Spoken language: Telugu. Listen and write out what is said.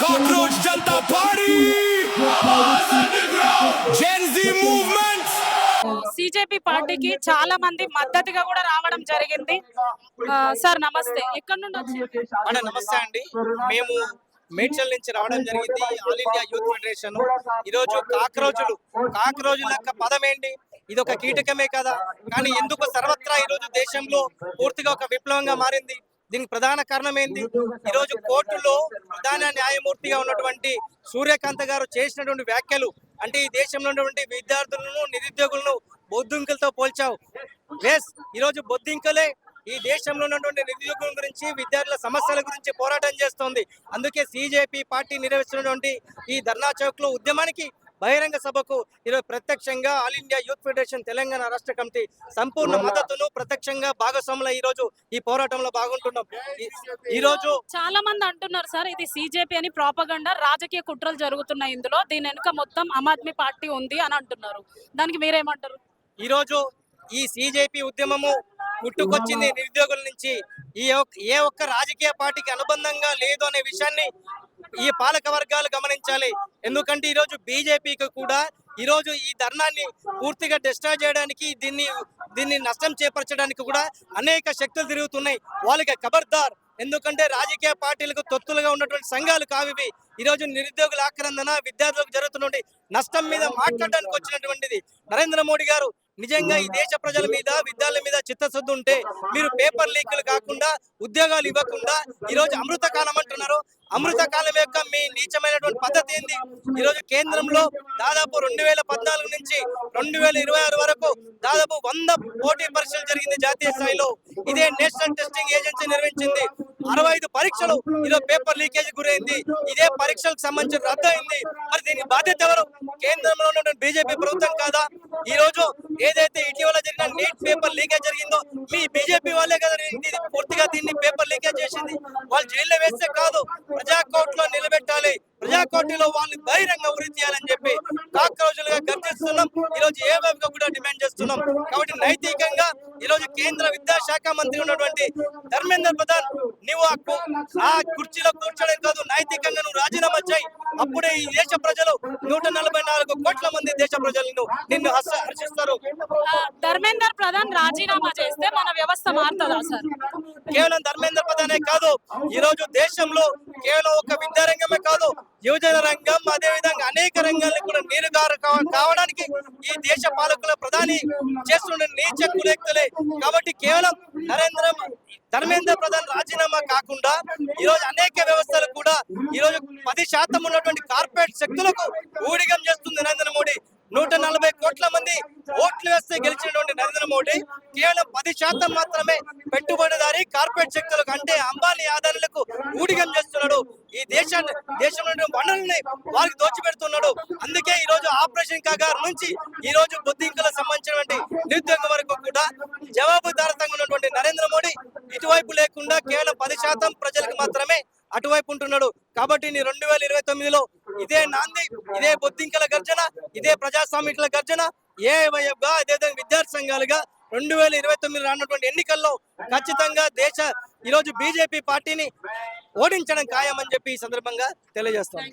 Cockroach Janta Party! Gen Z movement! సిజేపీ పార్టీకి చాలా మంది మద్దతుగా కూడా రావడం జరిగింది. సార్ నమస్తే, ఎక్కడి నుండి వచ్చారు? నమస్తే అండి. మేము మేడ్చల్ నుంచి రావడం జరిగింది. ఆల్ ఇండియా యూత్ ఫెడరేషన్ ఈరోజు కాక్రోజుల యొక్క పదం ఏంటి? ఇది ఒక కీటకమే కదా, కానీ ఎందుకు సర్వత్రా ఈరోజు దేశంలో పూర్తిగా ఒక విప్లవంగా మారింది? దీనికి ప్రధాన కారణం ఏంటి? ఈరోజు కోర్టులో ప్రధాన న్యాయమూర్తిగా ఉన్నటువంటి సూర్యకాంత్ గారు చేసినటువంటి వ్యాఖ్యలు, అంటే ఈ దేశంలో ఉన్నటువంటి విద్యార్థులను నిరుద్యోగులను బొద్దింకలతో పోల్చావు. ఈరోజు బొద్దింకలే ఈ దేశంలో ఉన్నటువంటి నిరుద్యోగుల గురించి, విద్యార్థుల సమస్యల గురించి పోరాటం చేస్తోంది. అందుకే సిజేపీ పార్టీ నిర్వహిస్తున్నటువంటి ఈ ధర్నా చౌక్ లో ఉద్యమానికి, బహిరంగ సభకు ఈరోజు ప్రత్యక్షంగా all India youth federation Telangana రాష్ట్ర కమిటీ సంపూర్ణ మద్దతును ప్రత్యక్షంగా భాగస్వాముల ఈ రోజు ఈ పోరాటంలో బాగుంటున్నాం. ఈ రోజు చాలా మంది అంటున్నారు సార్, ఇది సిజేపీ అని ప్రాపగండా, రాజకీయ కుట్రలు జరుగుతున్నాయి ఇందులో, దీని వెనుక మొత్తం ఆమ్ ఆద్మీ పార్టీ ఉంది అని అంటున్నారు. దానికి మీరేమంటారు? ఈ రోజు ఈ సిజేపీ ఉద్యమము పుట్టుకొచ్చింది నిరుద్యోగుల నుంచి. ఏ ఒక్క రాజకీయ పార్టీకి అనుబంధంగా లేదు అనే విషయాన్ని ఈ పాలక వర్గాలు గమనించాలి. ఎందుకంటే ఈరోజు బీజేపీకి కూడా ఈరోజు ఈ ధర్నాన్ని పూర్తిగా డిస్ట్రాయ్ చేయడానికి, దీన్ని నష్టం చేపరచడానికి కూడా అనేక శక్తులు తిరుగుతున్నాయి. వాళ్ళకి ఖబర్దార్. ఎందుకంటే రాజకీయ పార్టీలకు తొత్తులుగా ఉన్నటువంటి సంఘాలు కావివి. ఈరోజు నిరుద్యోగుల ఆక్రందన, విద్యార్థులకు జరుగుతున్నటువంటి నష్టం మీద మాట్లాడడానికి వచ్చినటువంటిది. నరేంద్ర మోడీ గారు నిజంగా ఈ దేశ ప్రజల మీద, విద్యార్థుల మీద చిత్తశుద్ధి ఉంటే మీరు పేపర్ లీకులు కాకుండా, ఉద్యోగాలు ఇవ్వకుండా ఈరోజు అమృత కాలం అంటున్నారు. అమృత కాలం యొక్క మీ నీచమైనటువంటి పద్ధతి ఏంది? ఈరోజు కేంద్రంలో దాదాపు 2014 నుంచి 2026 వరకు దాదాపు 100 పోటీ పరీక్షలు జరిగింది జాతీయ స్థాయిలో. ఇదే నేషనల్ టెస్టింగ్ ఏజెన్సీ నిర్వహించింది. 65 పరీక్షలు ఈరోజు పేపర్ లీకేజ్ గురైంది. ఇదే పరీక్షలకు సంబంధించి రద్దు అయింది. మరి దీనికి బాధ్యత ఎవరు? కేంద్రంలో ఉన్నటువంటి బీజేపీ ప్రభుత్వం కాదా? ఈ రోజు ఏదైతే ఇటీవల జరిగిన నీట్ పేపర్ లీకేజ్ జరిగిందో మీ బీజేపీ వాళ్ళే కదా పూర్తిగా దీన్ని పేపర్ లీకేజ్ చేసింది. వాళ్ళు జైల్లో వేస్తే కాదు, ప్రజా కోర్టులో నిలబెట్టాలి. ప్రజా కోర్టులో వాళ్ళని బహిరంగ ఉరి తీయాలని చెప్పి కాక్రోజులుగా గర్జిస్తున్నాం. ఈ రోజు ఏ వైపుగా కూడా డిమాండ్ చేస్తున్నాం. కాబట్టి నైతికంగా ఈ రోజు కేంద్ర విద్యాశాఖ మంత్రి ఉన్నటువంటి ధర్మేంద్ర ప్రధాన్, నువ్వు ఆ కుర్చీలో కూర్చోడం కాదు, నైతికంగా నువ్వు రాజీనామా చేయి. అప్పుడే ఈ దేశ ప్రజలు 144 కోట్ల మంది దేశ ప్రజలను నిన్ను హర్షిస్తారు. ధర్మేంద్ర ప్రధాన్ రాజీనామా చేస్తే మన వ్యవస్థ మారుతుందా సార్? కేవలం ధర్మేంద్ర ప్రధానే కాదు, ఈ రోజు దేశంలో కేవలం ఒక విద్యారంగమే కాదు, యువజన రంగం, అదే విధంగా అనేక రంగాలను కూడా నీరుగారు కావడానికి ఈ దేశ పాలకుల ప్రధాని చేస్తున్న నీచ కురేక్తలే. కాబట్టి కేవలం ధర్మేంద్ర ప్రధాన్ రాజీనామా కాకుండా ఈ రోజు అనేక వ్యవస్థలు కూడా ఈ రోజు 10% ఉన్నటువంటి కార్పొరేట్ శక్తులకు ఊడిగం చేస్తుంది నరేంద్ర మోడీ. 140 కోట్ల మంది ఓట్లు వేస్తే గెలిచినటువంటి నరేంద్ర మోడీ కేవలం 10% మాత్రమే పెట్టుబడిదారి కార్పొరేట్ శక్తులకు, అంటే అంబానీ ఆదాయాలకు ఊడిగం చేస్తున్నాడు. ఈ దేశంలో వనరుల్ని వారికి దోచిపెడుతున్నాడు. అందుకే ఈ రోజు ఆపరేషన్ కగార్ నుంచి ఈ రోజు బొద్దింకలకు సంబంధించినటువంటి నిరుద్యోగం వరకు కూడా జవాబుదారితంగా ఉన్నటువంటి నరేంద్ర మోడీ ఇటువైపు లేకుండా కేవలం 10% ప్రజలకు మాత్రమే అటువైపు ఉంటున్నాడు. కాబట్టి 2029లో ఇదే నాంది, ఇదే బొద్దింకల గర్జన, ఇదే ప్రజాస్వామికుల గర్జన, ఏవైఎఫ్గా, అదేవిధంగా విద్యార్థి సంఘాలుగా 2029 రానున్నటువంటి ఎన్నికల్లో ఖచ్చితంగా ఈరోజు బీజేపీ పార్టీని ఓడించడం ఖాయమని చెప్పి ఈ సందర్భంగా తెలియజేస్తాం.